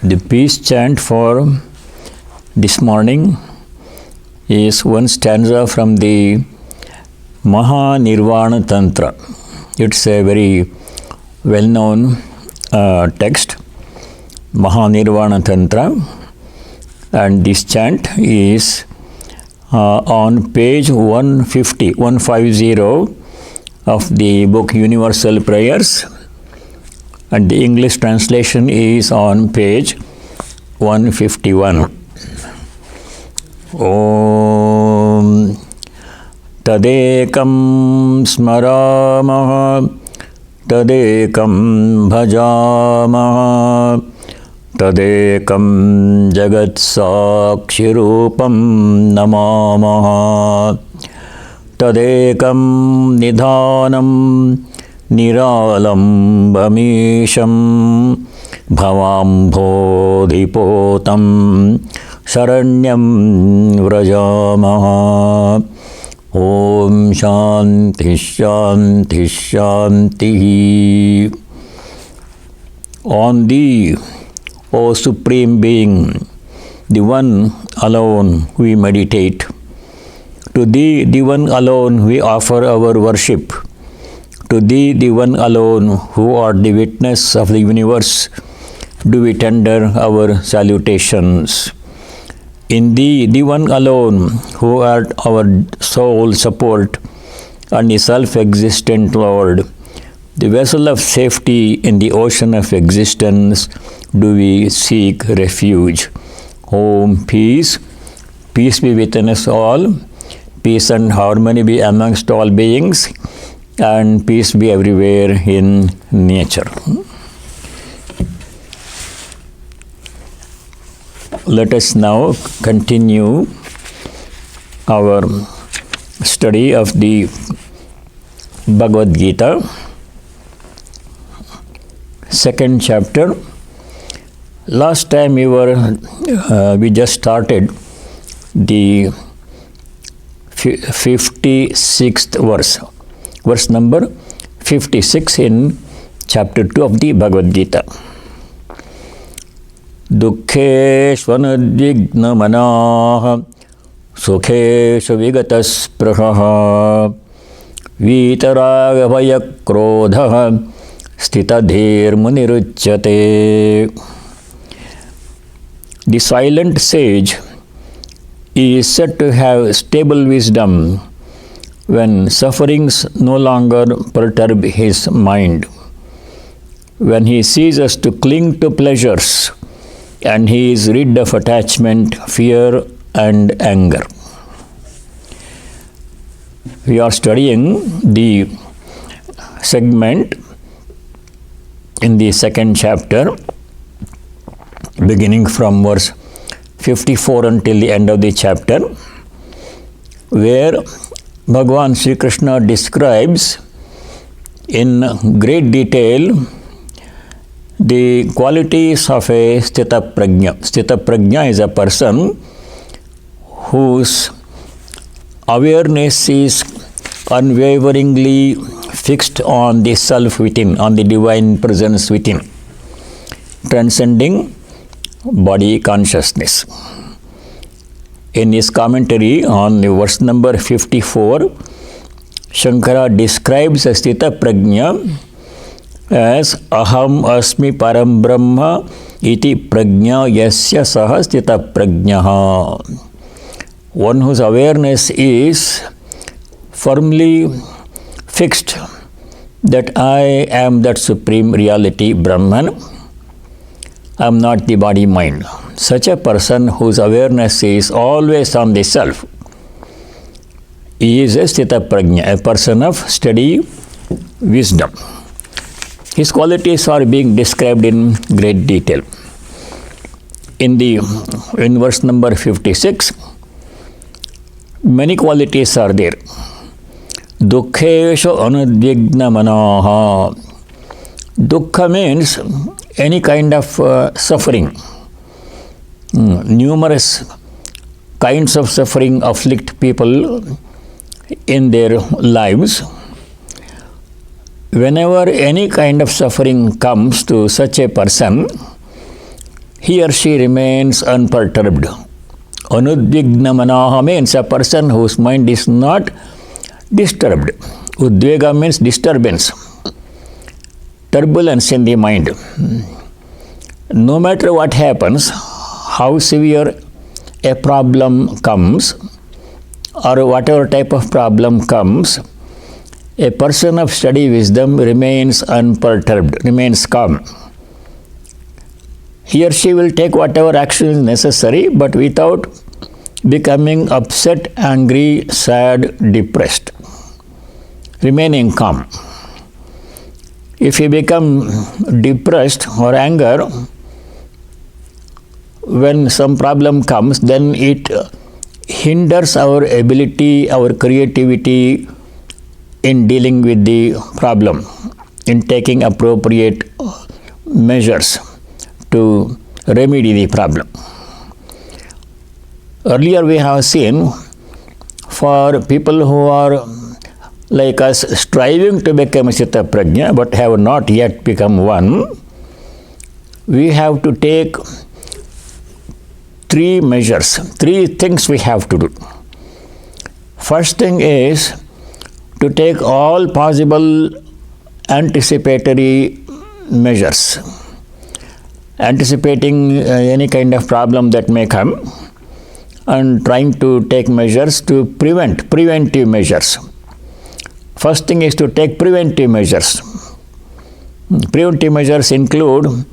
The peace chant for this morning is one stanza from the Mahanirvana Tantra. It's a very well-known text, Mahanirvana Tantra, and this chant is on page 150 of the book Universal Prayers, and the English translation is on page 151. Om Tadekam Smaramaha Tadekam Bhajamaha Tadekam Jagat Sakshirupam Namamaha Tadekam Nidhanam Niralambamisham Bhavambodhipotam Saranyam Vrajamaha. Om Shanti Shanti Shanti. On Thee, O Supreme Being, the One alone we meditate. To Thee, the One alone, we offer our worship. To Thee, the One alone, who art the witness of the universe, do we tender our salutations. In Thee, the One alone, who art our sole support and the self-existent Lord, the vessel of safety in the ocean of existence, do we seek refuge. Om Peace. Peace be within us all. Peace and harmony be amongst all beings. And peace be everywhere in nature. Let us now continue our study of the Bhagavad Gita, second chapter. Last time we just started the 56th verse. Verse number 56 in chapter 2 of the Bhagavad Gita. Dukkeshvanadvignamanaha sukheshu vigataspraha vitaragavayakrodha stitadhir muniruchyate. The silent sage is said to have stable wisdom when sufferings no longer perturb his mind, when he ceases to cling to pleasures, and he is rid of attachment, fear, and anger. We are studying the segment in the second chapter, beginning from verse 54 until the end of the chapter, where Bhagavan Sri Krishna describes in great detail the qualities of a Sthita Prajna. Sthita Prajna is a person whose awareness is unwaveringly fixed on the self within, on the divine presence within, transcending body consciousness. In his commentary on the verse number 54, Shankara describes a Sthita Prajna as Aham Asmi Param Brahma iti Prajna Yasya Saha Sthita Prajnaha. One whose awareness is firmly fixed that I am that supreme reality, Brahman. I am not the body-mind. Such a person whose awareness is always on the self is a Sthita Prajna, a person of steady wisdom. His qualities are being described in great detail. In verse number 56, many qualities are there. Dukkheshu anudvigna manaha. Dukkha means any kind of suffering. Numerous kinds of suffering afflict people in their lives. Whenever any kind of suffering comes to such a person, he or she remains unperturbed. Anudvigna manaha means a person whose mind is not disturbed. Udvega means disturbance, turbulence in the mind. No matter what happens, how severe a problem comes, or whatever type of problem comes, a person of steady wisdom remains unperturbed, remains calm. He or she will take whatever action is necessary, but without becoming upset, angry, sad, depressed. Remaining calm. If you become depressed or anger, when some problem comes, then it hinders our ability, our creativity in dealing with the problem, in taking appropriate measures to remedy the problem. Earlier we have seen, for people who are like us, striving to become Chitta Prajna but have not yet become one, we have to take three measures, three things we have to do. First thing is to take all possible anticipatory measures, anticipating any kind of problem that may come, and trying to take measures to preventive measures. First thing is to take preventive measures. Preventive measures include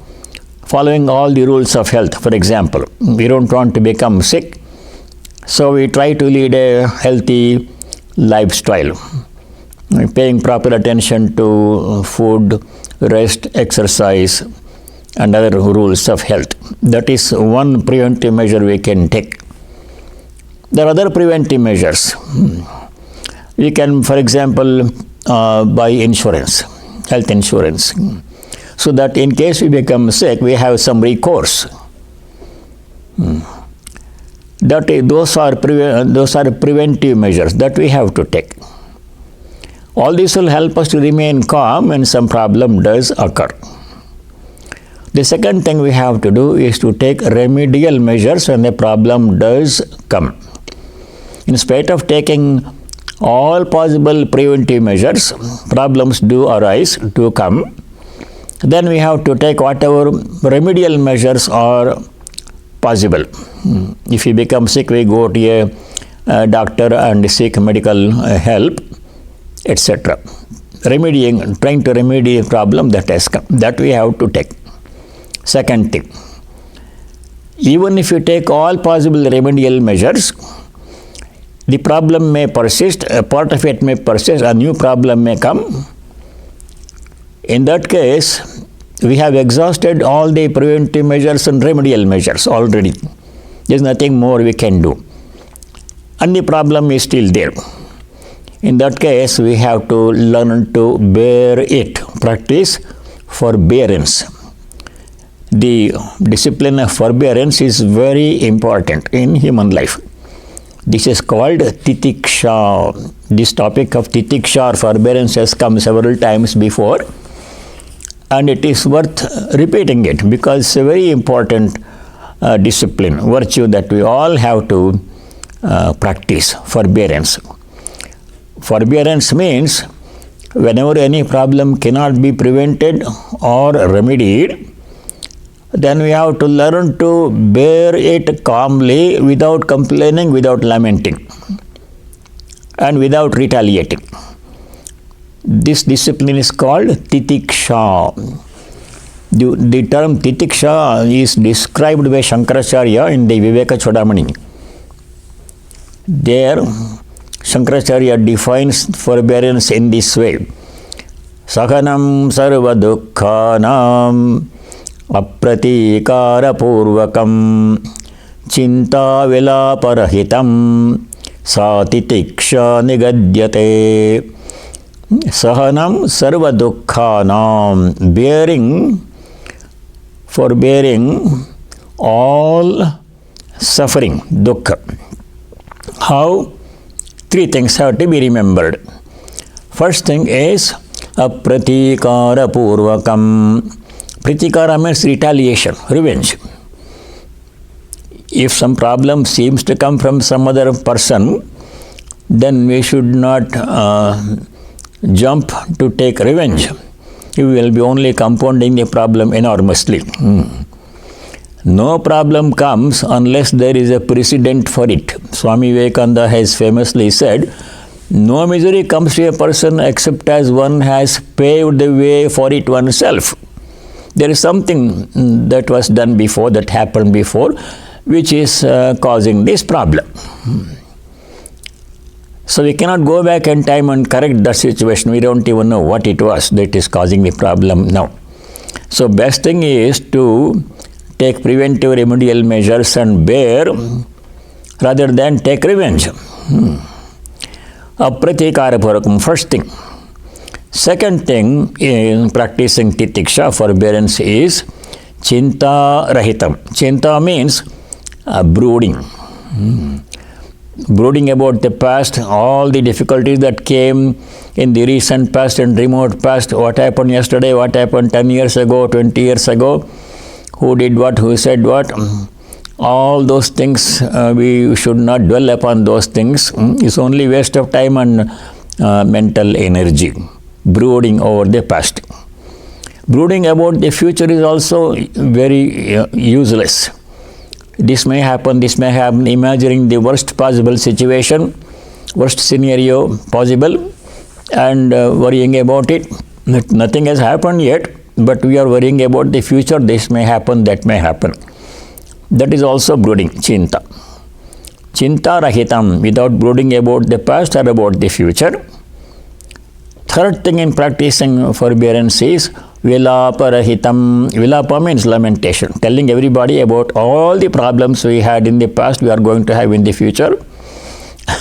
following all the rules of health. For example, we don't want to become sick, so we try to lead a healthy lifestyle, paying proper attention to food, rest, exercise, and other rules of health. That is one preventive measure we can take. There are other preventive measures. We can, for example, buy insurance, health insurance, so that in case we become sick, we have some recourse. Those are preventive measures that we have to take. All this will help us to remain calm when some problem does occur. The second thing we have to do is to take remedial measures when a problem does come. In spite of taking all possible preventive measures, problems do arise, do come. Then we have to take whatever remedial measures are possible. If we become sick, we go to a doctor and seek medical help, etc. Trying to remedy a problem that has come, that we have to take. Second thing, even if you take all possible remedial measures, the problem may persist, a part of it may persist, a new problem may come. In that case, we have exhausted all the preventive measures and remedial measures already. There is nothing more we can do. And the problem is still there. In that case, we have to learn to bear it, practice forbearance. The discipline of forbearance is very important in human life. This is called titiksha. This topic of titiksha or forbearance has come several times before, and it is worth repeating it because it's a very important discipline, virtue that we all have to practice, forbearance. Forbearance means whenever any problem cannot be prevented or remedied, then we have to learn to bear it calmly without complaining, without lamenting, and without retaliating. This discipline is called titiksha. The term titiksha is described by Shankaracharya in the Viveka Chodamani. There, Shankaracharya defines forbearance in this way. Sahanam sarva dukkhanam apratikara purvakam chinta vilaparahitam satitiksha nigadyate. Sahanam sarva dukkhanam, forbearing all suffering, dukkha. How? Three things have to be remembered. First thing is apratikara purvakam. Pratikara means retaliation, revenge. if some problem seems to come from some other person, then we should not jump to take revenge. We will be only compounding the problem enormously. No problem comes unless there is a precedent for it. Swami Vivekananda has famously said, no misery comes to a person except as one has paved the way for it oneself. There is something that was done before, that happened before, which is causing this problem. So we cannot go back in time and correct that situation. We don't even know what it was that is causing the problem now. So best thing is to take preventive remedial measures and bear rather than take revenge. Apratikaraparakam, first thing. Second thing in practicing titiksha, forbearance, is chinta rahitam. Chinta means brooding. Brooding about the past, all the difficulties that came in the recent past and remote past, what happened yesterday, what happened 10 years ago, 20 years ago, who did what, who said what, all those things, we should not dwell upon those things. It's only waste of time and mental energy, brooding over the past. Brooding about the future is also very useless. This may happen, imagining the worst possible situation, worst scenario possible, and worrying about it. Nothing has happened yet, but we are worrying about the future. This may happen, that may happen. That is also brooding, chinta. Chinta rahitam, without brooding about the past or about the future. Third thing in practicing forbearance is vilapa rahitam. Vilapa means lamentation, telling everybody about all the problems we had in the past, we are going to have in the future,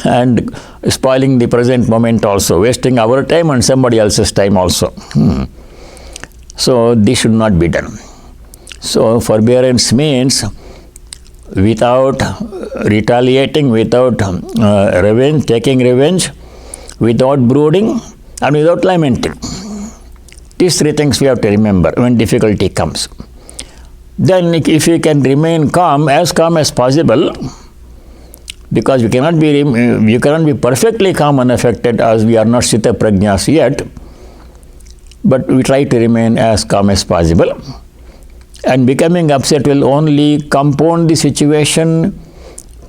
and spoiling the present moment also, wasting our time and somebody else's time also. So this should not be done. So forbearance means without retaliating, without revenge, taking revenge, without brooding, and without lamenting. These three things we have to remember when difficulty comes. Then if we can remain calm as possible, because you cannot be perfectly calm and unaffected, as we are not Sthita Prajnas yet, but we try to remain as calm as possible. And becoming upset will only compound the situation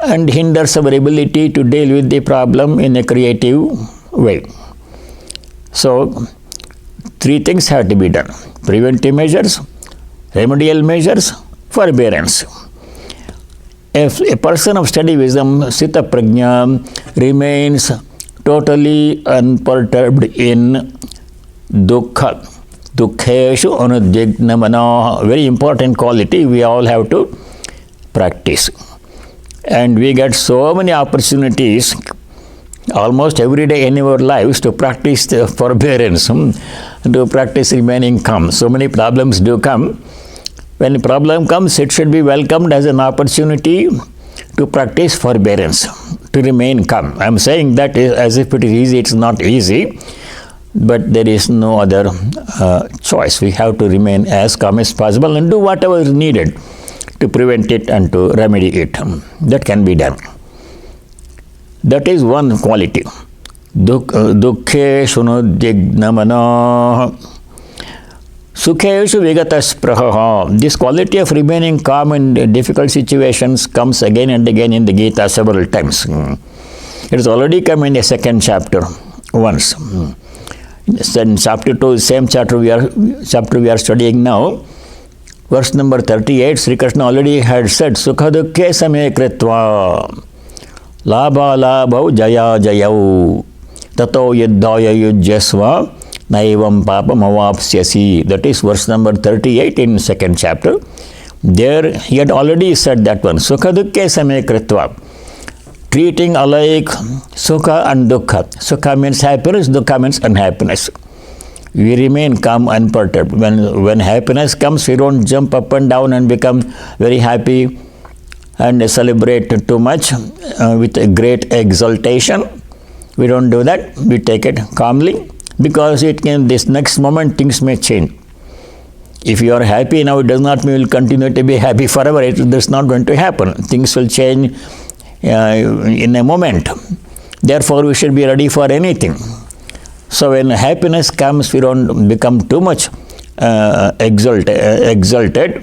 and hinders our ability to deal with the problem in a creative way. So, three things have to be done: preventive measures, remedial measures, forbearance. If a person of steady wisdom, Sthita Prajna, remains totally unperturbed in dukkha, dukkheshu anudvigna manaha, very important quality we all have to practice. And we get so many opportunities almost every day in our lives to practice the forbearance, to practice remaining calm. So many problems do come. When a problem comes, it should be welcomed as an opportunity to practice forbearance, to remain calm. I am saying that as if it is easy. It's not easy, but there is no other choice. We have to remain as calm as possible and do whatever is needed to prevent it and to remedy it. That can be done. That is one quality. Dukkheshu anudvigna manaha, sukheshu vigataspраha. This quality of remaining calm in difficult situations comes again and again in the Gita several times. It has already come in the second chapter once. In chapter 2, same chapter we are studying now, verse number 38, Sri Krishna already had said, Sukha dukkhe same kritva labha labhau jaya jayau tato yuddhaya yujyasva naivam papam avapsyasi. That is verse number 38 in second chapter. There he had already said that one, Sukha dukkhe same kritva, treating alike sukha and dukkha. Sukha means happiness, dukkha means unhappiness. We remain calm, unperturbed. When happiness comes, we don't jump up and down and become very happy and celebrate too much with a great exaltation. We don't do that. We take it calmly, because this next moment things may change. If you are happy now, it does not mean you will continue to be happy forever. That's not going to happen. Things will change in a moment. Therefore, we should be ready for anything. So when happiness comes, we don't become too much exalted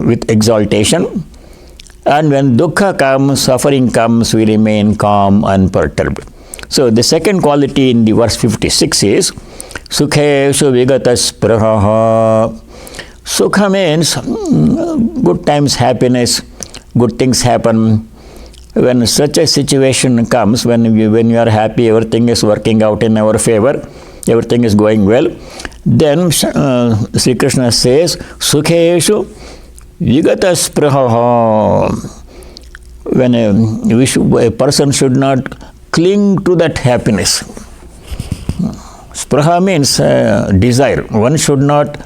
with exaltation. And when dukkha comes, suffering comes, we remain calm and unperturbed. So the second quality in the verse 56 is Sukheshu vigatas praha. Sukha means good times, happiness, good things happen. When such a situation comes, when you are happy, everything is working out in our favor, everything is going well, then Sri Krishna says, Sukheshu vigatas praha. When a person should not cling to that happiness. Spraha means desire. One should not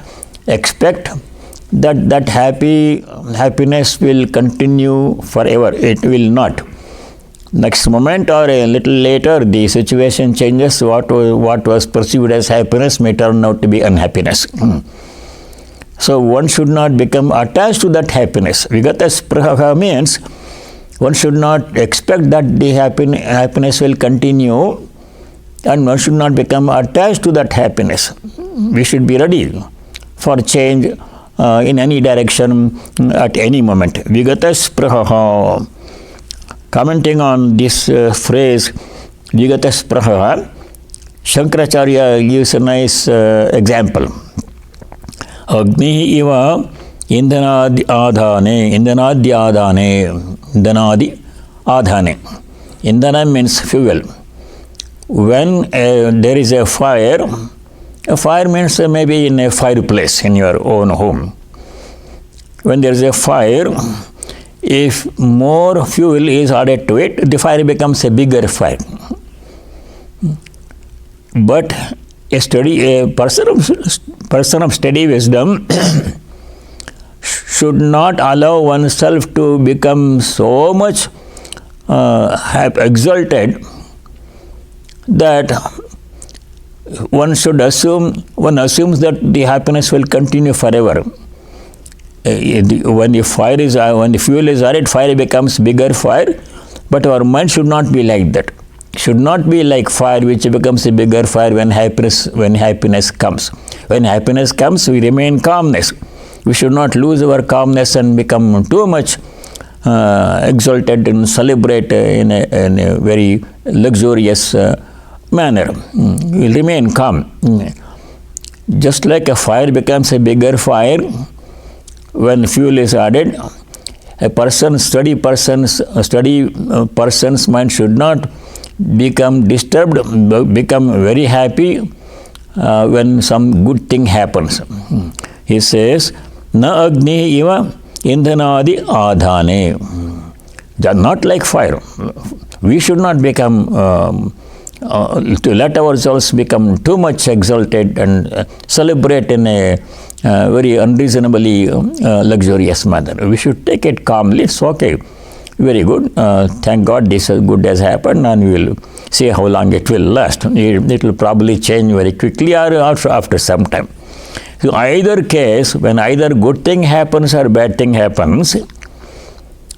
expect that happiness will continue forever. It will not. Next moment or a little later, the situation changes. What was perceived as happiness may turn out to be unhappiness. So one should not become attached to that happiness. Vigata spraha means one should not expect that the happiness will continue, and one should not become attached to that happiness. We should be ready for change in any direction at any moment. Vigata spraha. Commenting on this phrase, Vigata spraha, Shankaracharya gives a nice example. Agni iva indhanadi adhane. Indhana means fuel. When there is a fire means maybe in a fireplace in your own home. When there is a fire, if more fuel is added to it, the fire becomes a bigger fire. But a person of steady wisdom should not allow oneself to become so much exalted that one assumes that the happiness will continue forever. When the fuel is added, fire becomes bigger fire, but our mind should not be like that. Should not be like fire which becomes a bigger fire when happiness comes. When happiness comes, we remain calmness. We should not lose our calmness and become too much exalted and celebrate in a very luxurious manner. We will remain calm. Just like a fire becomes a bigger fire when fuel is added, a steady person's mind should not become disturbed, become very happy when some good thing happens. He says, Na agni iva indhanadi adhane. Not like fire. We should not become, to let ourselves become too much exalted and celebrate in a very unreasonably luxurious manner. We should take it calmly. It's okay. Very good. Thank God this good has happened, and we will see how long it will last. It will probably change very quickly or after some time. So either case, when either good thing happens or bad thing happens,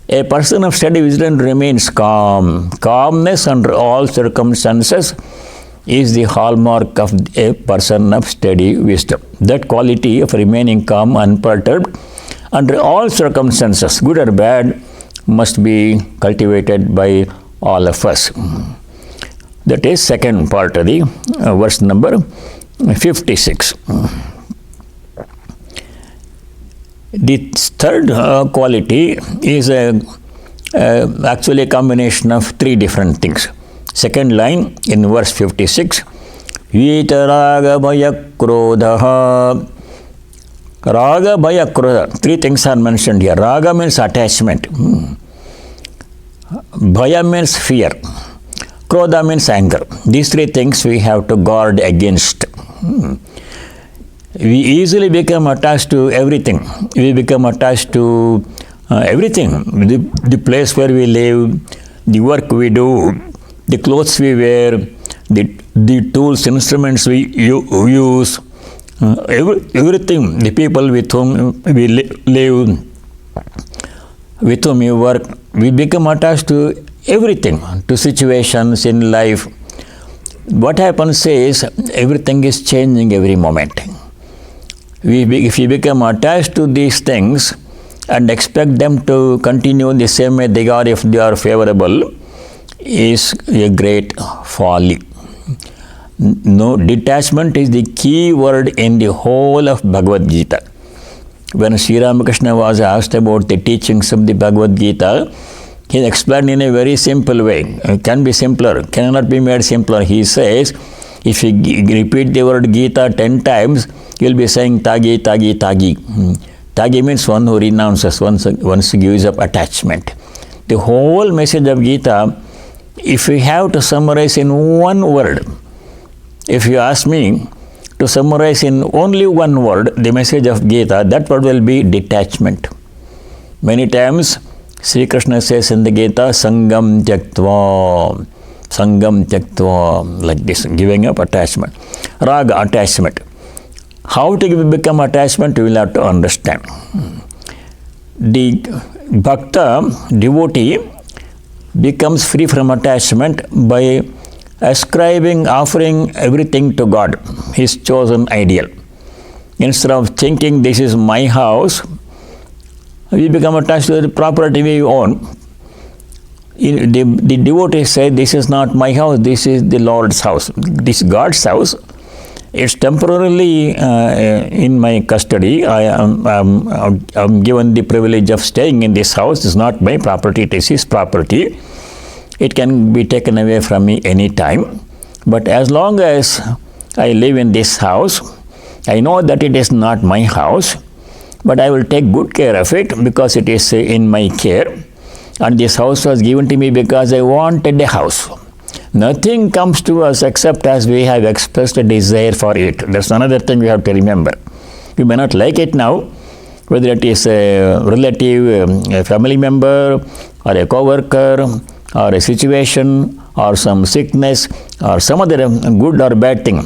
a person of steady wisdom remains calm. Calmness under all circumstances is the hallmark of a person of steady wisdom. That quality of remaining calm, unperturbed under all circumstances, good or bad, must be cultivated by all of us. That is second part of the verse number 56. The third quality is actually a combination of three different things. Second line in verse 56, Vitaraga Bhaya Krodha. Raga, Bhaya, Krodha. Three things are mentioned here. Raga means attachment. Bhaya means fear. Krodha means anger. These three things we have to guard against. We easily become attached to everything. We become attached to everything. The place where we live, the work we do, the clothes we wear, the tools, instruments we use, Everything, the people with whom we live, with whom we work, we become attached to everything, to situations in life. What happens is everything is changing every moment. If we become attached to these things and expect them to continue the same way they are if they are favorable, is a great folly. No, detachment is the key word in the whole of Bhagavad Gita. When Sri Ramakrishna was asked about the teachings of the Bhagavad Gita, he explained in a very simple way. It can be simpler, cannot be made simpler. He says, if you repeat the word Gita 10 times, you will be saying Tagi, Tagi, Tagi. Tagi means one who renounces, once gives up attachment. The whole message of Gita, if we have to summarize in one word, if you ask me to summarize in only one word the message of Gita, that word will be detachment. Many times Sri Krishna says in the Gita, Sangam Tyaktva, Sangam Tyaktva, like this, giving up attachment. Raga, attachment. How to become attachment, we will have to understand. The bhakta, devotee, becomes free from attachment by ascribing, offering everything to God, his chosen ideal. Instead of thinking this is my house, we become attached to the property we own. The devotee says, this is not my house, this is the Lord's house. This God's house. It's temporarily in my custody. I'm given the privilege of staying in this house. It's not my property, it is his property. It can be taken away from me any time. But as long as I live in this house, I know that it is not my house, but I will take good care of it because it is in my care. And this house was given to me because I wanted a house. Nothing comes to us except as we have expressed a desire for it. That's another thing we have to remember. We may not like it now, whether it is a relative, a family member, or a co-worker, or a situation, or some sickness, or some other good or bad thing,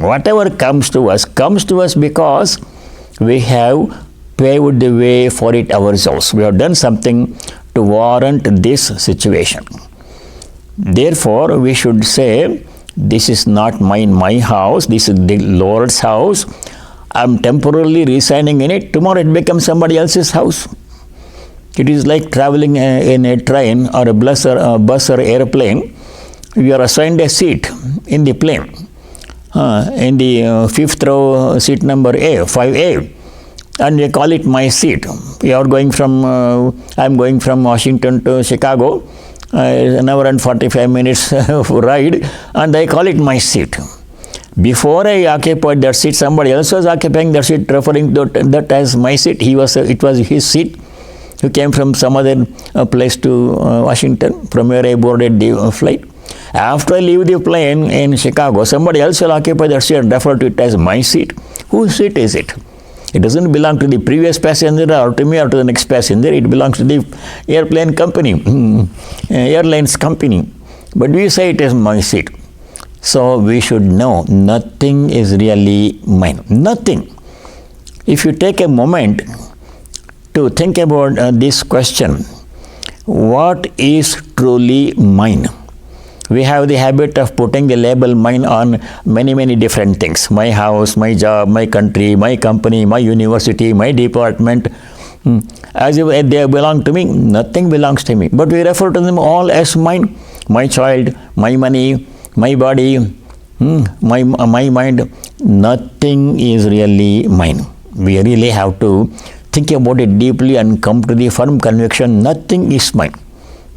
whatever comes to us because we have paved the way for it ourselves. We have done something to warrant this situation. Therefore, we should say, this is not my house, this is the Lord's house. I am temporarily residing in it. Tomorrow it becomes somebody else's house. It is like traveling in a train or a bus or airplane. You are assigned a seat in the plane. In the fifth row, seat number A, 5A. And we call it my seat. We are going from, I am going from Washington to Chicago. An hour and 45 minutes ride, and I call it my seat. Before I occupied that seat, somebody else was occupying that seat, referring to that as my seat. It was his seat. He came from some other place to Washington, from where I boarded the flight. After I leave the plane in Chicago, somebody else will occupy that seat and refer to it as my seat. Whose seat is it? It doesn't belong to the previous passenger or to me or to the next passenger. It belongs to the airplane company, airlines company. But we say it is my seat. So we should know nothing is really mine. Nothing. If you take a moment to think about this question, what is truly mine? We have the habit of putting the label mine on many different things. My house, my job, my country, my company, my university, my department. As if they belong to me. Nothing belongs to me. But we refer to them all as mine. My child, my money, my body, my mind. Nothing is really mine. We really have to think about it deeply and come to the firm conviction, nothing is mine.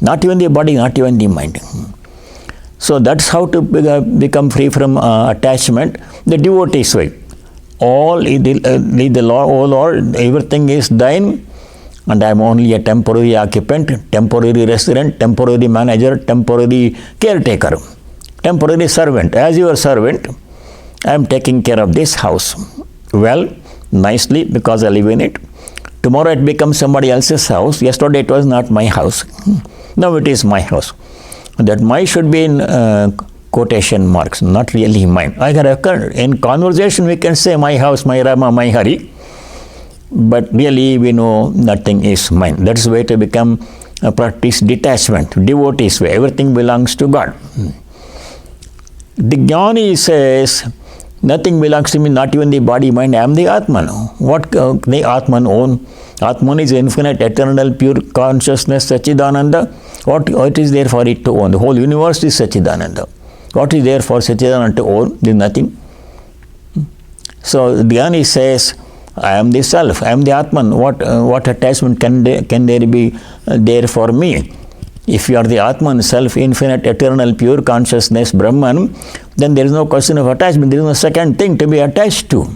Not even the body, not even the mind. So that's how to become free from attachment. The devotee's way. All the Lord, O Lord, everything is thine, and I am only a temporary occupant, temporary resident, temporary manager, temporary caretaker, temporary servant. As your servant, I am taking care of this house. Well, nicely, because I live in it. Tomorrow it becomes somebody else's house. Yesterday it was not my house. Now it is my house. That my should be in quotation marks, not really mine. In conversation we can say my house, my Rama, my Hari, but really we know nothing is mine. That is why to become practice detachment, devotees way, everything belongs to God. The Jnani says, nothing belongs to me, not even the body, mind, I am the Atman. What the Atman own? Atman is infinite, eternal, pure consciousness, Sachidananda. What is there for it to own? The whole universe is Sachidananda. What is there for Sachidananda to own? There is nothing. So the Jnani says, I am the self, I am the Atman. What attachment can there be there for me? If you are the Atman, self, infinite, eternal, pure consciousness, Brahman, then there is no question of attachment. There is no second thing to be attached to.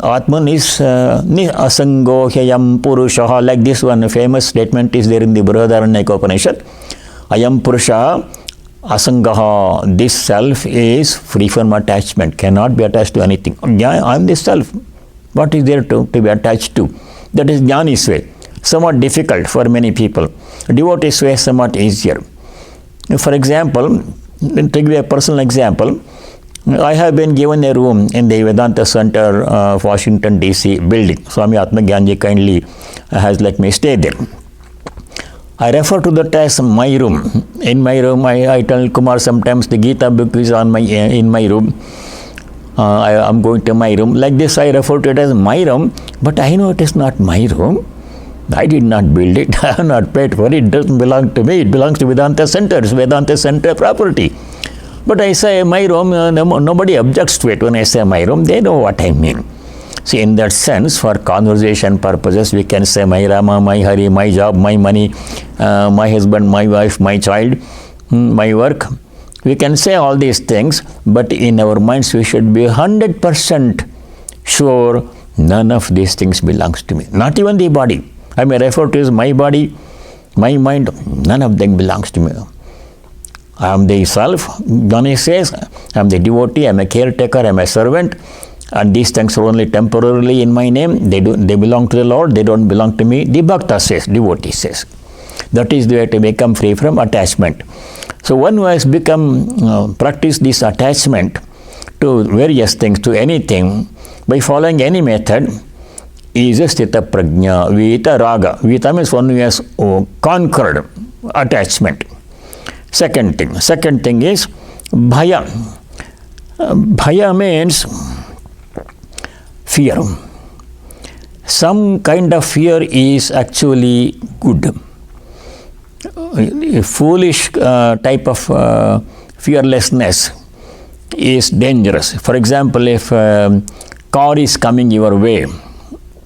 Atman is asango hyayam purusha. Like this one famous statement is there in the Brihadaranyaka Upanishad. Ayam purusha asangaha. This self is free from attachment, cannot be attached to anything. Yeah, I am this self. What is there to be attached to? That is Jnani's way. Somewhat difficult for many people. Devotees way somewhat easier. For example, to give a personal example, I have been given a room in the Vedanta Center of Washington DC building. Swami Atmagyanji kindly has let me stay there. I refer to that as my room. In my room, I tell Kumar sometimes the Gita book is in my room. I am going to my room. Like this, I refer to it as my room, but I know it is not my room. I did not build it. I have not paid for it. It doesn't belong to me. It belongs to Vedanta Center. It's Vedanta Center property. But I say my room, nobody objects to it when I say my room. They know what I mean. See, in that sense, for conversation purposes, we can say my Rama, my Hari, my job, my money, my husband, my wife, my child, my work. We can say all these things, but in our minds we should be 100% sure none of these things belongs to me. Not even the body. I may refer to as my body, my mind, none of them belongs to me. I am the self, Jnani says, I am the devotee, I am a caretaker, I am a servant, and these things are only temporarily in my name. They belong to the Lord, they don't belong to me. The Bhakta says, devotee says. That is the way to become free from attachment. So one who has practiced this attachment to various things, to anything, by following any method, is a sthita prajna, vita raga. Vita means one who has conquered attachment. Second thing is bhaya. Bhaya means fear. Some kind of fear is actually good. A foolish type of fearlessness is dangerous. For example, if a car is coming your way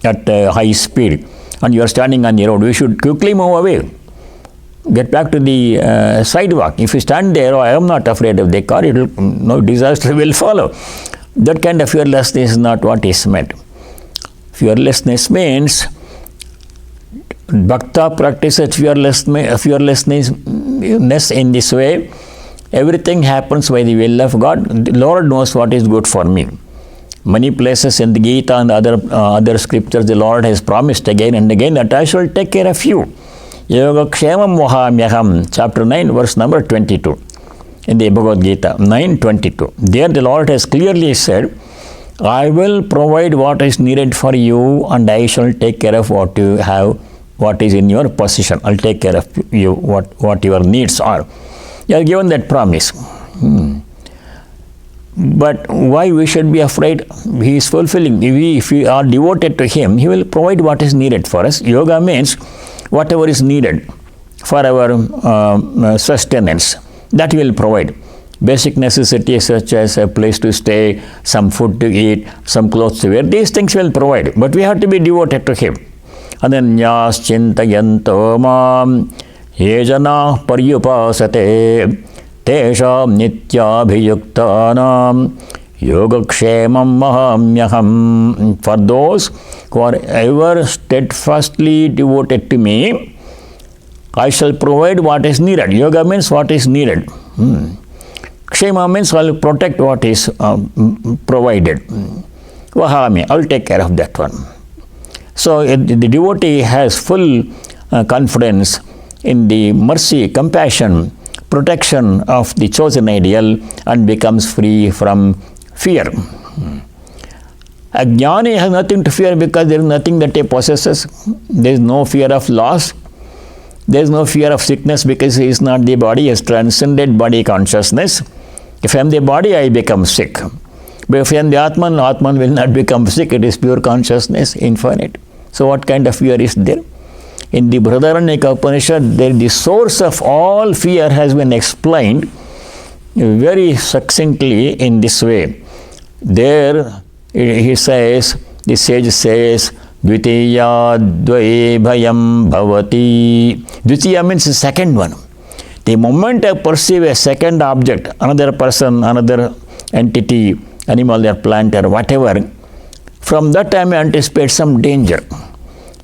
at high speed and you are standing on the road, you should quickly move away. Get back to the sidewalk. If you stand there, I am not afraid of the car, no disaster will follow. That kind of fearlessness is not what is meant. Fearlessness means Bhakta practices fearlessness in this way. Everything happens by the will of God. The Lord knows what is good for me. Many places in the Gita and other scriptures, the Lord has promised again and again that I shall take care of you. Yogakshemam vahamyaham, chapter 9, verse number 22. In the Bhagavad Gita, 9:22. There the Lord has clearly said, I will provide what is needed for you and I shall take care of what you have, what is in your possession. I'll take care of you, what your needs are. You are given that promise. But why we should be afraid? He is fulfilling. If we are devoted to Him, He will provide what is needed for us. Yoga means whatever is needed for our sustenance, that He will provide. Basic necessities such as a place to stay, some food to eat, some clothes to wear, these things will provide. But we have to be devoted to Him. Ananyas chintayanto mam ye jana paryupasate tesham nityabhiyuktanam yogakshemam mahamyaham. For those who are ever steadfastly devoted to me, I shall provide what is needed. Yoga means what is needed. Kshema means I will protect what is provided. Vahami, I will take care of that one. So the devotee has full confidence in the mercy, compassion, protection of the chosen ideal and becomes free from fear. A jnani has nothing to fear because there is nothing that he possesses. There is no fear of loss. There is no fear of sickness because he is not the body. He has transcended body consciousness. If I am the body, I become sick. But if I am the Atman, Atman will not become sick. It is pure consciousness, infinite. So what kind of fear is there? In the Brihadaranyaka Upanishad, the source of all fear has been explained very succinctly in this way. There he says, the sage says, Dvitiya dvaye bhayam bhavati. Dvitiya means the second one. The moment I perceive a second object, another person, another entity, animal or plant or whatever, from that time I anticipate some danger.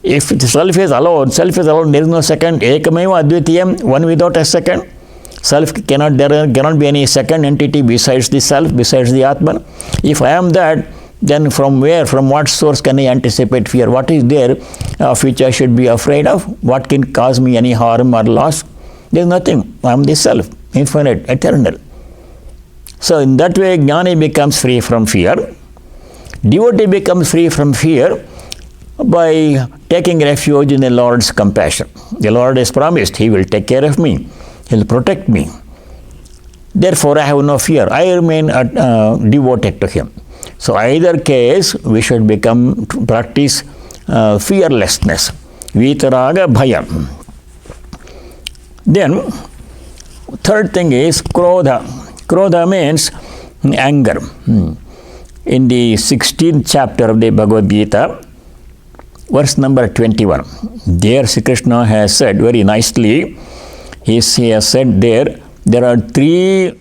If the self is alone, there is no second. Ekameva advitiyam, one without a second. Self cannot, there cannot be any second entity besides the self, besides the Atman. If I am that, then from where, from what source can I anticipate fear? What is there of which I should be afraid of? What can cause me any harm or loss? There is nothing. I am the self, infinite, eternal. So in that way, jnani becomes free from fear. Devotee becomes free from fear by taking refuge in the Lord's compassion. The Lord has promised He will take care of me. He will protect me. Therefore, I have no fear. I remain devoted to Him. So either case, we should practice fearlessness. Vitaraga bhayam. Then, third thing is krodha. Krodha means anger. In the 16th chapter of the Bhagavad Gita, verse number 21, there Sri Krishna has said very nicely, he has said there are three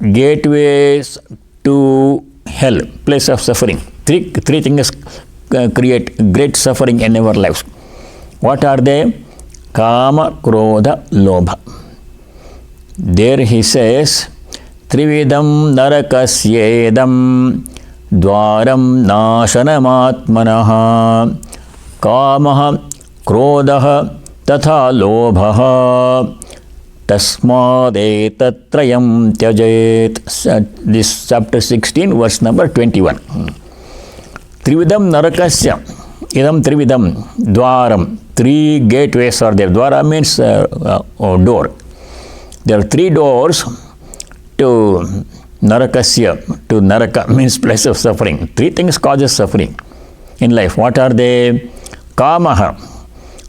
gateways to hell, place of suffering. Three things create great suffering in our lives. What are they? Kama, Krodha, Lobha. There he says, Trividam narakasyedam dvaram nasanamatmanaha kamaha krodha tatha lobha tasmadetatrayam tyajet. This chapter 16, verse number 21. Trividam narakasya idam trividam dvaram. Three gateways are there. Dwara means door. There are three doors to narakasya. To naraka means place of suffering. Three things causes suffering in life. What are they? Kamaha,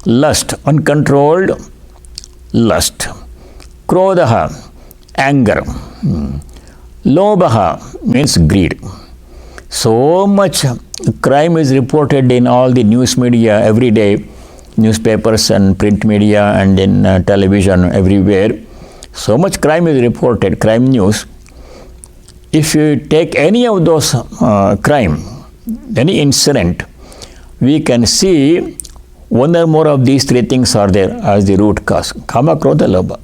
lust, uncontrolled lust. Krodha, anger. Lobha means greed. So much crime is reported in all the news media every day, newspapers and print media and in television everywhere. So much crime is reported, crime news. If you take any of those crime, any incident, we can see one or more of these three things are there as the root cause. Kama, Krodha, Lobha.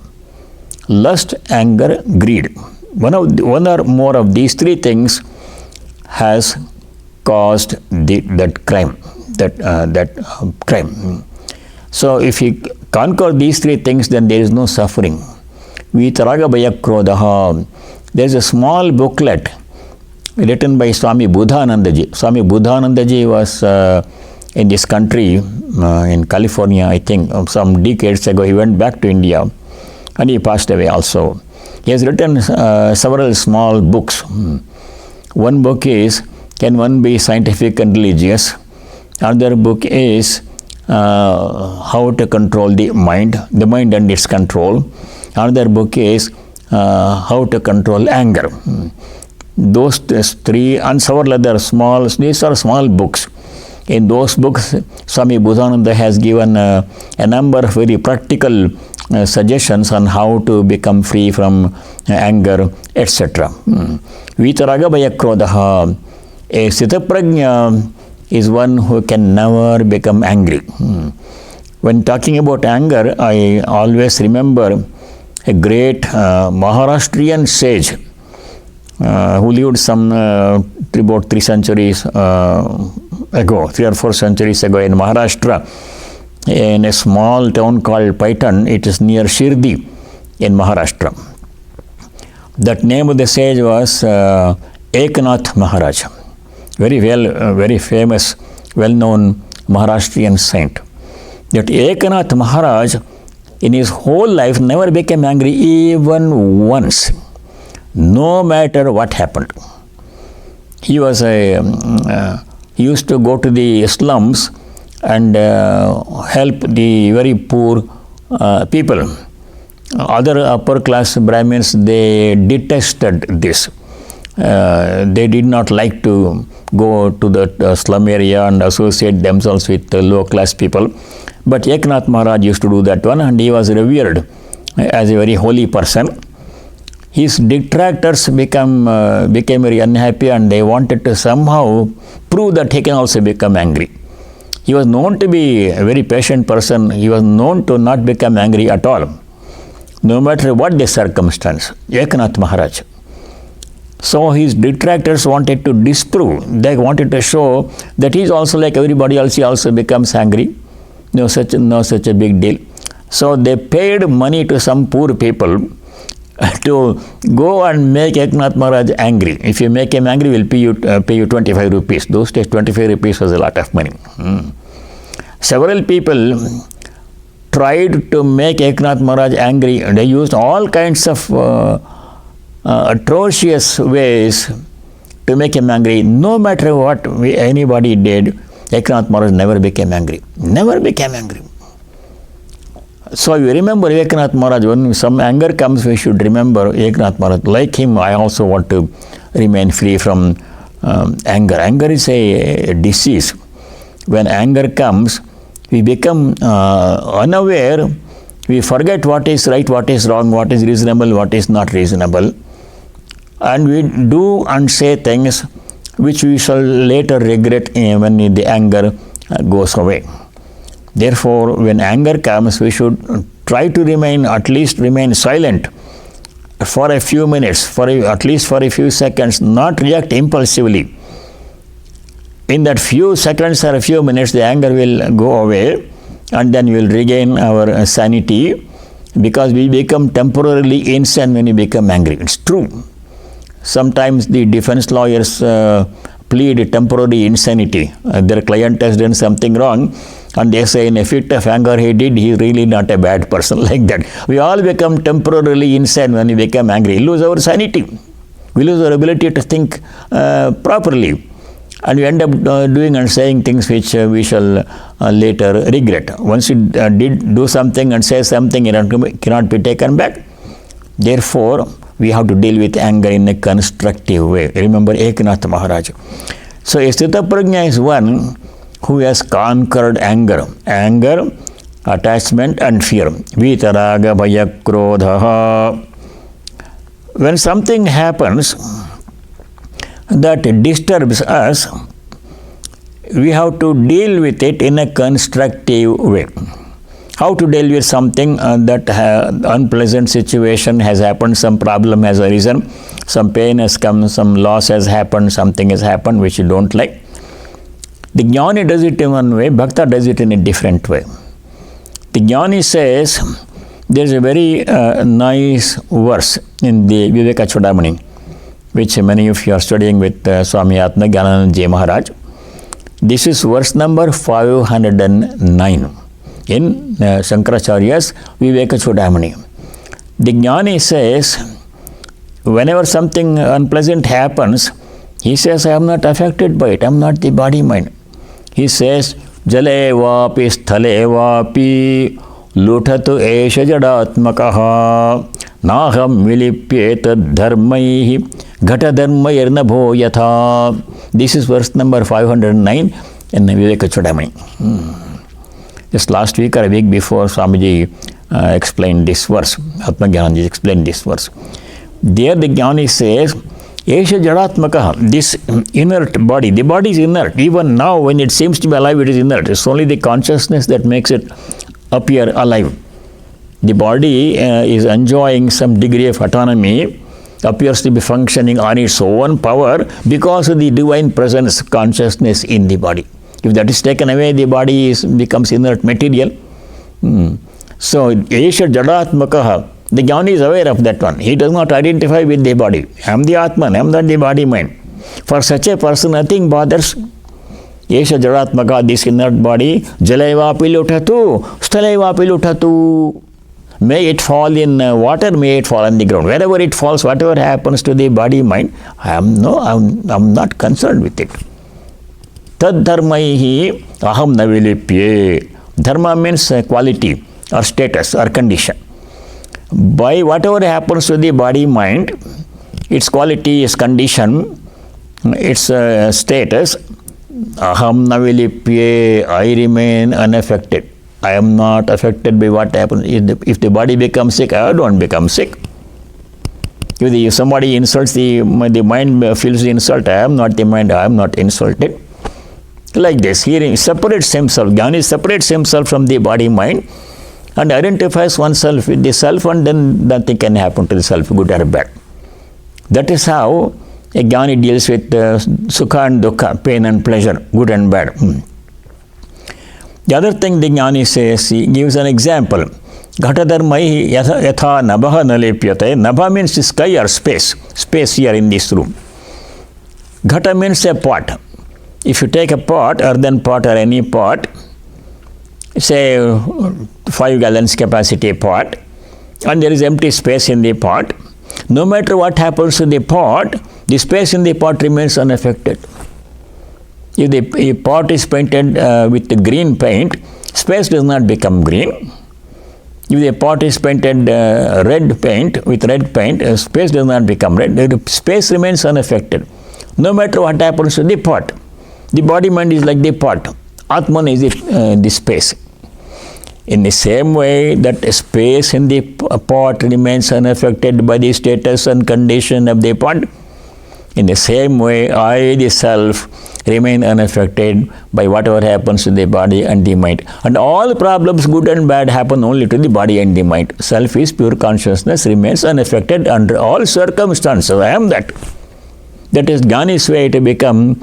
Lust, anger, greed. One or more of these three things has caused that crime. Crime. So if you conquer these three things, then there is no suffering. Vitaraga bhaya krodha. There is a small booklet written by Swami Buddhanandaji. Swami Buddhanandaji was in this country, in California, I think, some decades ago. He went back to India and he passed away also. He has written several small books. One book is Can One Be Scientific and Religious? Another book is How to Control the Mind and Its Control. Another book is How to Control Anger. Those three and several other these are small books. In those books, Swami Buddhananda has given a number of very practical suggestions on how to become free from anger, etc. Vitaraga bhaya krodha. A sthitaprajna is one who can never become angry. When talking about anger, I always remember a great Maharashtrian sage who lived some about 3 centuries ago, 3 or 4 centuries ago in Maharashtra, in a small town called Paitan. It is near Shirdi in Maharashtra. That name of the sage was Eknath Maharaj, very famous, well-known Maharashtrian saint. That Eknath Maharaj in his whole life never became angry even once, no matter what happened. He used to go to the slums and help the very poor people. Other upper class Brahmins, they detested this. They did not like to go to the slum area and associate themselves with low class people. But Eknath Maharaj used to do that one, and he was revered as a very holy person. His detractors became very unhappy, and they wanted to somehow prove that he can also become angry. He was known to be a very patient person. He was known to not become angry at all, no matter what the circumstance. Eknath Maharaj. So his detractors wanted to disprove. They wanted to show that he is also like everybody else. He also becomes angry. No such a big deal. So they paid money to some poor people to go and make Eknath Maharaj angry. If you make him angry, we'll pay you 25 rupees. Those days 25 rupees was a lot of money. Several people tried to make Eknath Maharaj angry. They used all kinds of atrocious ways to make him angry. No matter what anybody did, Eknath Maharaj never became angry. Never became angry. So you remember Eknath Maharaj, when some anger comes, we should remember Eknath Maharaj. Like him, I also want to remain free from anger. Anger is a disease. When anger comes, we become unaware. We forget what is right, what is wrong, what is reasonable, what is not reasonable. And we do and say things which we shall later regret when the anger goes away. Therefore, when anger comes, we should try to at least remain silent for a few minutes, at least for a few seconds, not react impulsively. In that few seconds or a few minutes, the anger will go away, and then we will regain our sanity, because we become temporarily insane when we become angry. It's true. Sometimes the defense lawyers plead temporary insanity. Their client has done something wrong, and they say in a fit of anger he's really not a bad person, like that. We all become temporarily insane when we become angry. We lose our sanity. We lose our ability to think properly. And we end up doing and saying things which we shall later regret. Once you did do something and say something, it cannot be taken back. Therefore, we have to deal with anger in a constructive way. Remember Eknath Maharaj. So a Sthitaprajna is one who has conquered anger, attachment and fear. Vitaraga bhaya krodha. When something happens that disturbs us, we have to deal with it in a constructive way. How to deal with something that unpleasant situation has happened, some problem has arisen, some pain has come, some loss has happened, something has happened which you don't like. The Jnani does it in one way, Bhakta does it in a different way. The Jnani says, there's a very nice verse in the Viveka Chudamani, which many of you are studying with Swami Atma Gyanananda Ji Maharaj. This is verse number 509 in Shankaracharya's Viveka Chudamani. The Jnani says, whenever something unpleasant happens, he says, I am not affected by it, I am not the body mind. He says, Jale vapi sthale vapi luthatu esha jadatmakaha naham vilipyeta dharmaihi ghata dharmayarna bho yatha. This is verse number 509 in Viveka Chudamani. Just last week or a week before, Swamiji explained this verse. Atma Gyanananda explained this verse. There the Jnani says, Esha jadatmakaha, this inert body, the body is inert. Even now when it seems to be alive, it is inert. It's only the consciousness that makes it appear alive. The body is enjoying some degree of autonomy, appears to be functioning on its own power because of the divine presence, consciousness in the body. If that is taken away, the body becomes inert material. So, Esha jadatmakaha, The Jnani is aware of that one. He does not identify with the body. I am the Atman, I am not the body mind. For such a person, nothing bothers. Yesha Jaratmaka, this inert body, Jalaivapi luthatu, Stalaivapi luthatu. May it fall in water, may it fall on the ground. Wherever it falls, whatever happens to the body mind, I'm not concerned with it. Tad dharmaihi aham navilipye. Dharma means quality or status or condition. By whatever happens to the body mind, its quality, its condition, its status, aham navilipye, I remain unaffected. I am not affected by what happens. If the body becomes sick, I don't become sick. If somebody insults the mind feels the insult, I am not the mind, I am not insulted. Like this, he separates himself. Jnani separates himself from the body mind and identifies oneself with the self, and then nothing can happen to the self, good or bad. That is how a Jnani deals with sukha and dukkha, pain and pleasure, good and bad. The other thing the Jnani says, he gives an example. Ghatadharmai yatha nabha nalepyate. Nabha means sky or space. Space here in this room. Ghata means a pot. If you take a pot, earthen pot or any pot, say 5 gallons capacity pot, and there is empty space in the pot, no matter what happens to the pot, the space in the pot remains unaffected. If the pot is painted with green paint, space does not become green. If the pot is painted red paint, with red paint, space does not become red. The space remains unaffected. No matter what happens to the pot. The body mind is like the pot. Atman is the space. In the same way that space in the pot remains unaffected by the status and condition of the pot, in the same way, I, the self, remain unaffected by whatever happens to the body and the mind. And all problems, good and bad, happen only to the body and the mind. Self is pure consciousness, remains unaffected under all circumstances. I am that. That is Jnani's way to become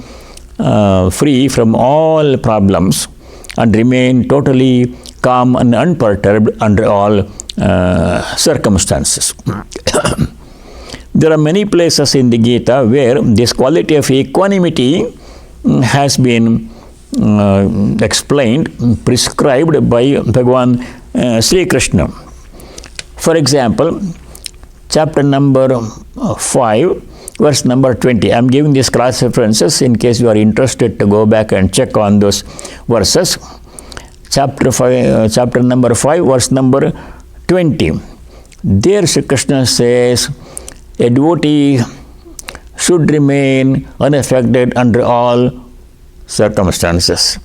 free from all problems and remain totally calm and unperturbed under all circumstances. There are many places in the Gita where this quality of equanimity has been explained, prescribed by Bhagavan Sri Krishna. For example, chapter number 5, verse number 20. I am giving these cross references in case you are interested to go back and check on those verses. Chapter number 5, verse number 20. There Sri Krishna says, a devotee should remain unaffected under all circumstances.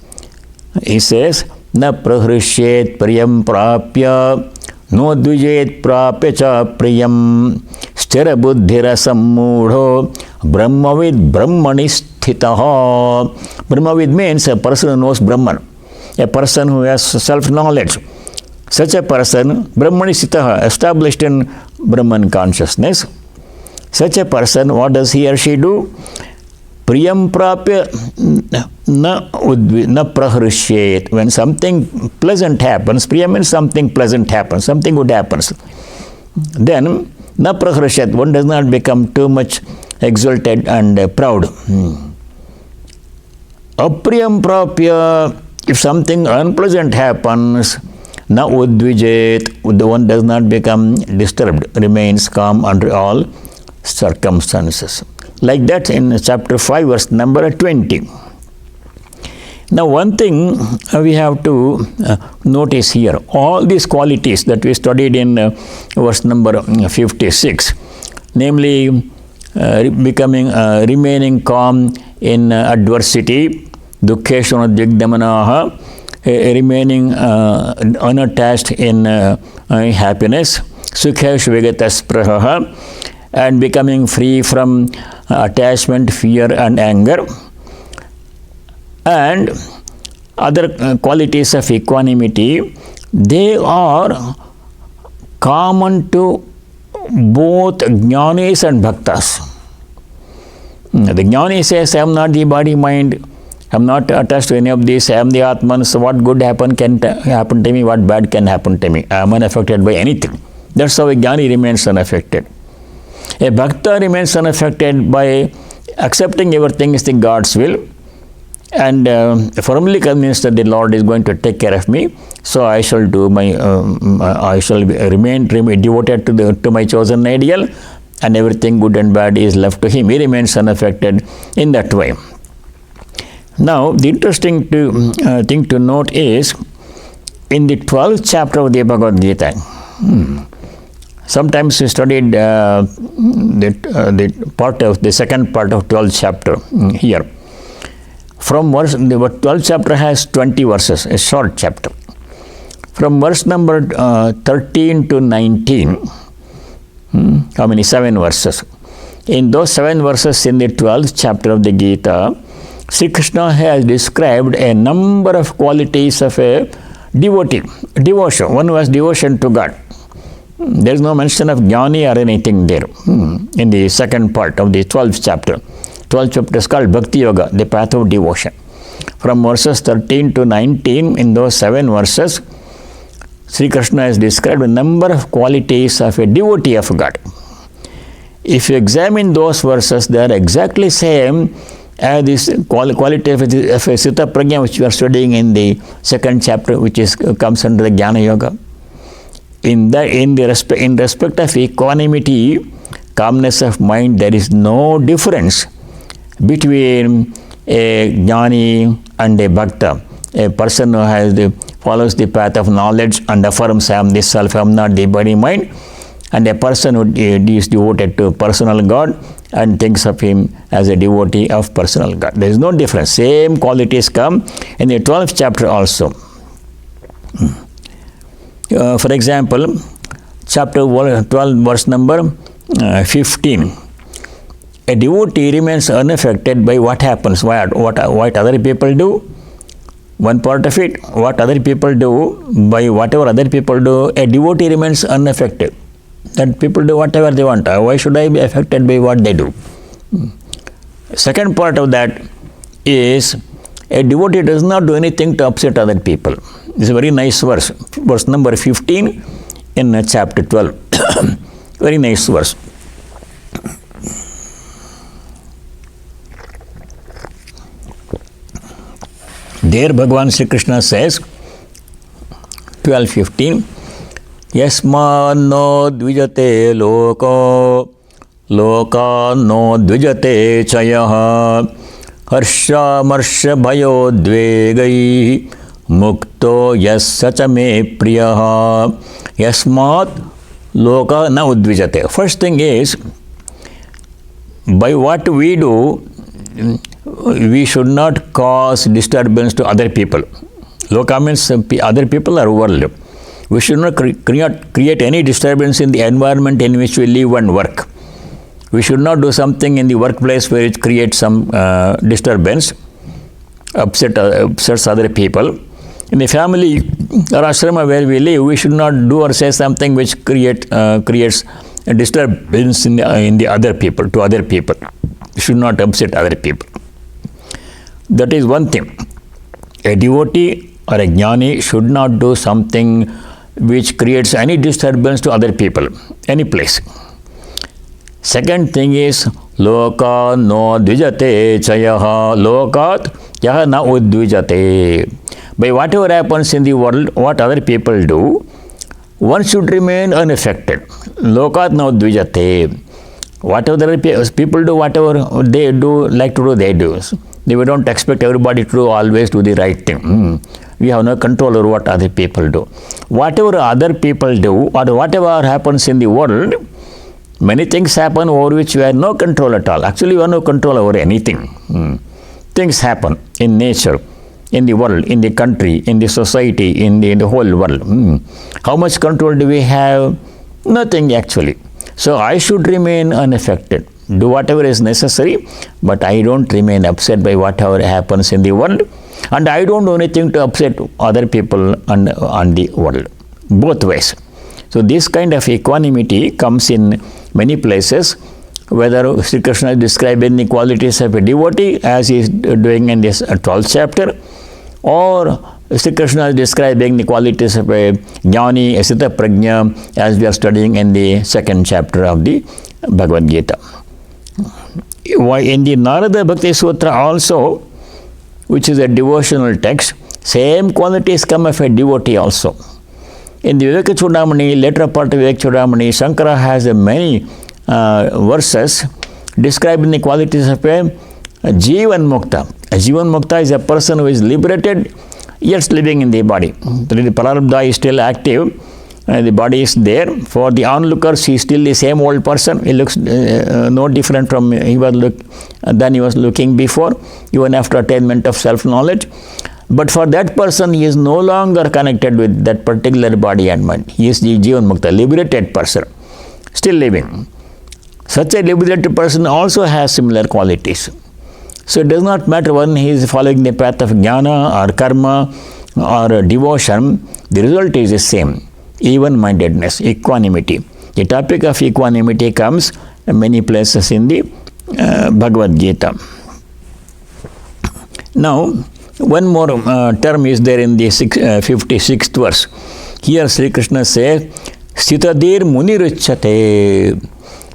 He says, na prahrushyet priyam prapya no dvijet prapya cha priyam sthira buddhira sammudho brahmavid brahmani sthitaha. Brahmavid means a person who knows Brahman, a person who has self-knowledge. Such a person, brahmani sthitaha, established in Brahman consciousness. Such a person, what does he or she do? Priyam prapya na prahrushyet. When something pleasant happens, priyam means something pleasant happens, something good happens. Then, na prahrushyet, one does not become too much exalted and proud. Apriyam prapya, if something unpleasant happens, na udvijet, one does not become disturbed, remains calm under all circumstances. Like that in chapter 5, verse number 20. Now one thing we have to notice here, all these qualities that we studied in verse number 56, namely remaining calm in adversity, dukkheshu digdamanaha, remaining unattached in happiness, sukheshu vigataspraha, and becoming free from attachment, fear and anger, and other qualities of equanimity, they are common to both jnanis and bhaktas. The jnani says, I am not the body mind, I am not attached to any of this, I am the Atman, so what good can happen to me, what bad can happen to me, I am unaffected by anything. That's how a jnani remains unaffected. A bhakta remains unaffected by accepting everything is the God's will and firmly convinced that the Lord is going to take care of me, so I shall do my, I shall remain devoted to my chosen ideal, and everything good and bad is left to him. He remains unaffected in that way. Now, the interesting thing to note is, in the 12th chapter of the Bhagavad Gita, sometimes we studied the part of the second part of 12th chapter here. From verse, the 12th chapter has 20 verses, a short chapter. From verse number 13 to 19, how many? 7 verses. In those 7 verses in the 12th chapter of the Gita, Sri Krishna has described a number of qualities of a devotee, devotion. One was devotion to God. There is no mention of jnani or anything there in the second part of the 12th chapter. 12th chapter is called Bhakti Yoga, the path of devotion. From verses 13 to 19, in those 7 verses, Sri Krishna has described a number of qualities of a devotee of God. If you examine those verses, they are exactly same as this quality of a Sita Prajna, which we are studying in the second chapter, which comes under the Jnana Yoga. In respect of equanimity, calmness of mind, there is no difference between a jnani and a bhakta. A person who follows the path of knowledge and affirms I am the self, I am not the body mind, and a person who is devoted to personal God and thinks of him as a devotee of personal God. There is no difference. Same qualities come in the 12th chapter also. For example, chapter 12, verse number 15. A devotee remains unaffected by what happens, what other people do. One part of it, what other people do, by whatever other people do, a devotee remains unaffected. That people do whatever they want. Why should I be affected by what they do? Second part of that is, a devotee does not do anything to upset other people. This is a very nice verse. Verse number 15 in chapter 12. Very nice verse. There Bhagavan Sri Krishna says, 12:15, Yasmano dvijate loko, loka no dvijate chayaha, harsha marsha bhayo dvegai, mukto yas sachame priyaha, yasmat loka na udvijate. First thing is, by what we do, we should not cause disturbance to other people. Loka means other people or world. We should not create any disturbance in the environment in which we live and work. We should not do something in the workplace where it creates some disturbance, upsets other people. In the family or ashrama where we live, we should not do or say something which creates a disturbance in the other people, to other people. We should not upset other people. That is one thing. A devotee or a jnani should not do something which creates any disturbance to other people, any place. Second thing is, loka no dvijate chayaha, lokat yaha na udvijate. By whatever happens in the world, what other people do, one should remain unaffected. Lokat na udvijate. Whatever people do, whatever they do, like to do, they do. We don't expect everybody to always do the right thing. We have no control over what other people do. Whatever other people do, or whatever happens in the world, many things happen over which we have no control at all. Actually, we have no control over anything. Things happen in nature, in the world, in the country, in the society, in the whole world. How much control do we have? Nothing actually. So I should remain unaffected. Do whatever is necessary, but I don't remain upset by whatever happens in the world, and I don't do anything to upset other people on the world. Both ways. So this kind of equanimity comes in many places, whether Sri Krishna is describing the qualities of a devotee as he is doing in this 12th chapter, or Sri Krishna is describing the qualities of a jnani, a sthita prajna, as we are studying in the second chapter of the Bhagavad Gita. In the Narada Bhakti Sutra also, which is a devotional text, same qualities come of a devotee also. In the Viveka Chudamani, later part of Viveka Chudamani, Shankara has many verses describing the qualities of a Jivan Mukta. A Jivan Mukta is a person who is liberated yet living in the body. The Prarabdha is still active, the body is there. For the onlookers, he is still the same old person. He looks no different from than he was looking before, even after attainment of self-knowledge. But for that person, he is no longer connected with that particular body and mind. He is the Jivan Mukta, liberated person, still living. Such a liberated person also has similar qualities. So it does not matter when he is following the path of jnana or karma or devotion, the result is the same. Even-mindedness, equanimity. The topic of equanimity comes in many places in the Bhagavad Gita. Now, one more term is there in the 56th verse. Here Sri Krishna says, Sthitadir munirichyate.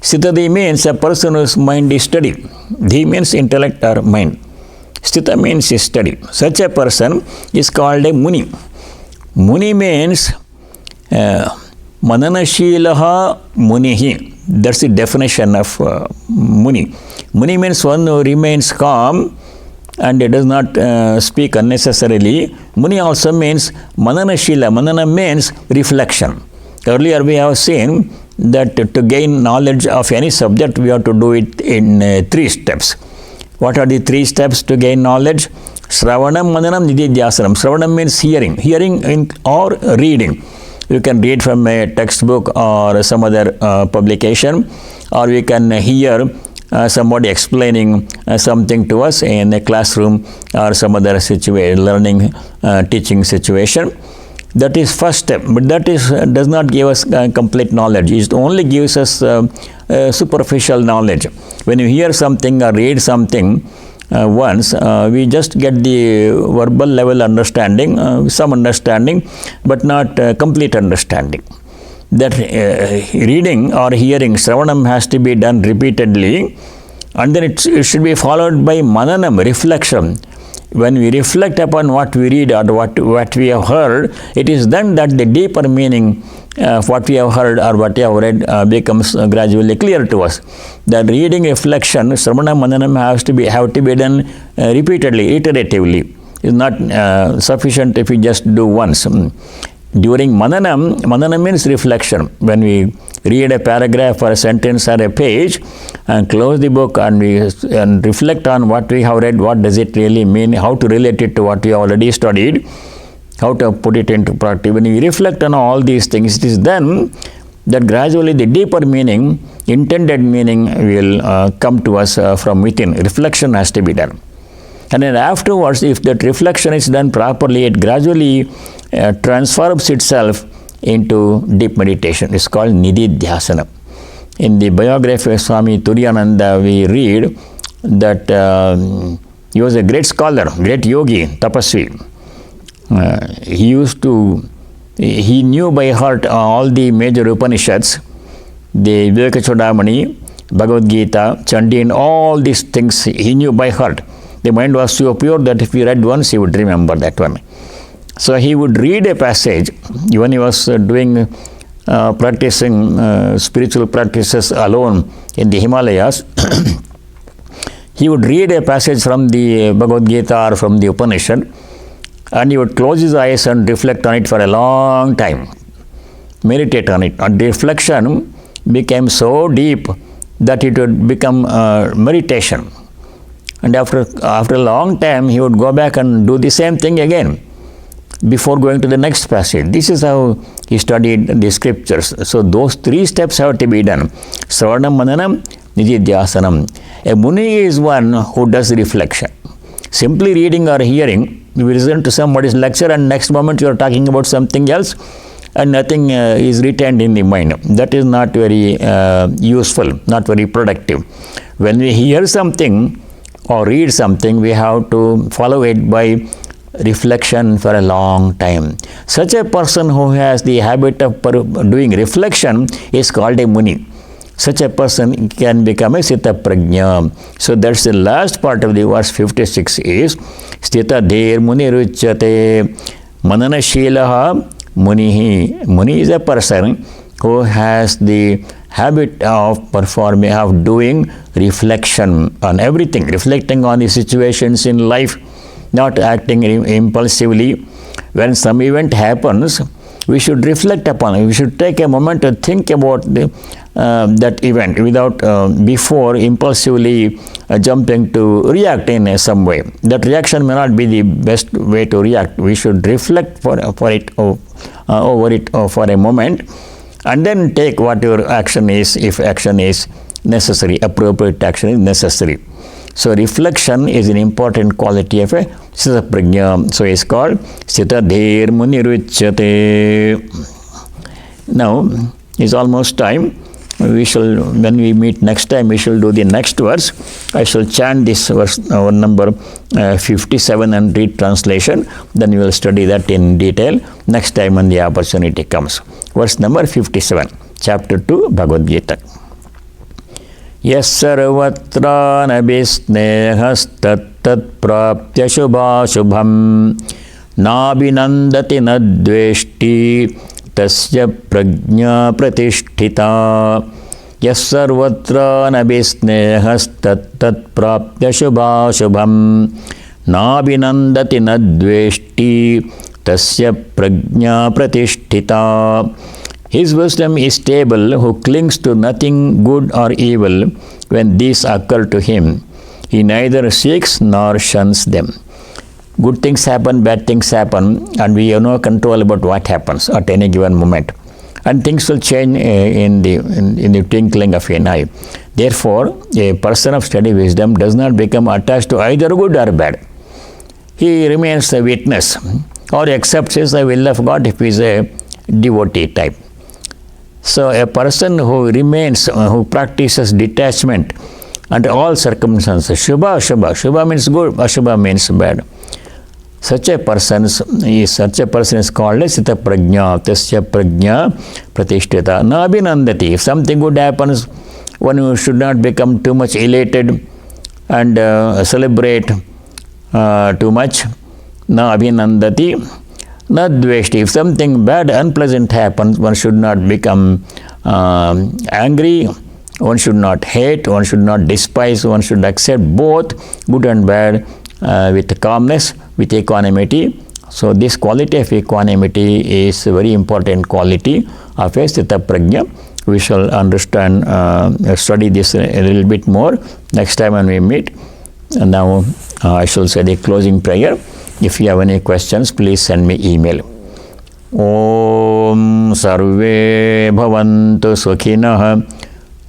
Sthitadi means a person whose mind is steady. Dhi means intellect or mind. Sthita means is steady. Such a person is called a muni. Muni means mananashilaha munihi. That's the definition of muni. Muni means one who remains calm and does not speak unnecessarily. Muni also means mananashila. Manana means reflection. Earlier we have seen that to gain knowledge of any subject, we have to do it in 3 steps. What are the 3 steps to gain knowledge? Shravanam, Mananam, Nididhyasanam. Shravanam means hearing or reading. You can read from a textbook or some other publication, or we can hear somebody explaining something to us in a classroom or some other learning, teaching situation. That is first step, but that does not give us complete knowledge. It only gives us superficial knowledge. When you hear something or read something once, we just get the verbal level understanding, some understanding, but not complete understanding. That reading or hearing, Shravanam, has to be done repeatedly, and then it should be followed by Mananam, reflection. When we reflect upon what we read or what we have heard, it is then that the deeper meaning of what we have heard or what we have read becomes gradually clear to us. That reading, reflection, Sravana, Mananam have to be done repeatedly, iteratively. It is not sufficient if we just do once. During Mananam means reflection. When we read a paragraph or a sentence or a page and close the book and reflect on what we have read, what does it really mean, how to relate it to what we already studied, how to put it into practice. When we reflect on all these things, it is then that gradually the deeper meaning, intended meaning will come to us from within. Reflection has to be done. And then afterwards, if that reflection is done properly, it gradually transforms itself into deep meditation. It's called Nididhyasana. In the biography of Swami Turiyananda, we read that he was a great scholar, great yogi, tapasvi. He knew by heart all the major Upanishads, the Viveka Chudamani, Bhagavad Gita, Chandi, and all these things he knew by heart. The mind was so pure that if he read once, he would remember that one. So he would read a passage when he was practicing spiritual practices alone in the Himalayas. He would read a passage from the Bhagavad Gita or from the Upanishad, and he would close his eyes and reflect on it for a long time, meditate on it. And the reflection became so deep that it would become meditation. And after a long time, he would go back and do the same thing again before going to the next passage. This is how he studied the scriptures. So those 3 steps have to be done. Sravanam, Mananam, Nididhyasanam. A muni is one who does reflection. Simply reading or hearing, you listen to somebody's lecture and next moment you are talking about something else and nothing is retained in the mind. That is not very useful, not very productive. When we hear something or read something, we have to follow it by reflection for a long time. Such a person who has the habit of doing reflection is called a Muni. Such a person can become a Sthita Prajna. So that's the last part of the verse 56 is Sthita Dher Muni Ruchyate Manana Shilaha Munihi. Muni is a person who has the habit of doing reflection on everything, reflecting on the situations in life, not acting impulsively. When some event happens, we should reflect upon it. We should take a moment to think about that event without before impulsively jumping to react in some way. That reaction may not be the best way to react. We should reflect over it for a moment, and then take whatever action is, if action is necessary, appropriate action is necessary. So reflection is an important quality of a Sthita Prajna. So it's called Sthita Dher Muni Ruchyate. Now it's almost time. When we meet next time, we shall do the next verse. I shall chant this verse, number 57, and read translation. Then we will study that in detail next time when the opportunity comes. Verse number 57, chapter 2, Bhagavad Gita. Yes sarvatra nabhisnehastat praptya shubham nabhinandati nadveshti tasya prajna pratisthita. Yes sarvatra nabhisnehastat praptya shubham nabhinandati nadveshti tasya prajna pratisthita. His wisdom is stable who clings to nothing good or evil when these occur to him. He neither seeks nor shuns them. Good things happen, bad things happen, and we have no control about what happens at any given moment. And things will change in the twinkling of an eye. Therefore, a person of steady wisdom does not become attached to either good or bad. He remains a witness or accepts the will of God if he is a devotee type. So a person who remains, who practices detachment under all circumstances, Shubha, Ashubha. Shubha means good, Ashubha means bad. Such a person is called as Sthita Prajna, Tasya Prajna Pratisthita. Na abhinandati. If something good happens, one should not become too much elated and celebrate too much. Na abhinandati. Not dveshti. If something bad, unpleasant happens, one should not become angry, one should not hate, one should not despise, one should accept both good and bad with calmness, with equanimity. So this quality of equanimity is a very important quality of a Sthita Prajna. We shall understand, study this a little bit more next time when we meet. And now I shall say the closing prayer. If you have any questions, please send me email. Om Sarve Bhavantu Sukhinah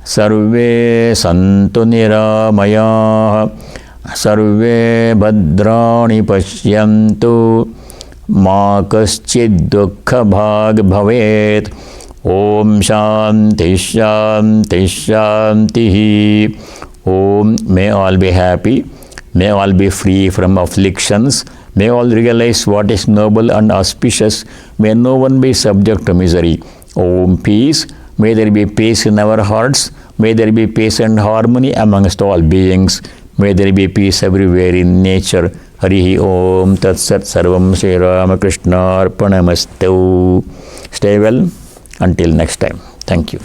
Sarve Santu Niramayah Sarve Bhadrani Pashyantu Ma Kaschid Dukkha Bhag Bhavet. Om Shanti Shanti Shanti. Om. May all be happy. May all be free from afflictions. May all realize what is noble and auspicious. May no one be subject to misery. Om Peace. May there be peace in our hearts. May there be peace and harmony amongst all beings. May there be peace everywhere in nature. Harihi Om Tat Sat Sarvam Sri Ramakrishna Arpanamastu. Stay well until next time. Thank you.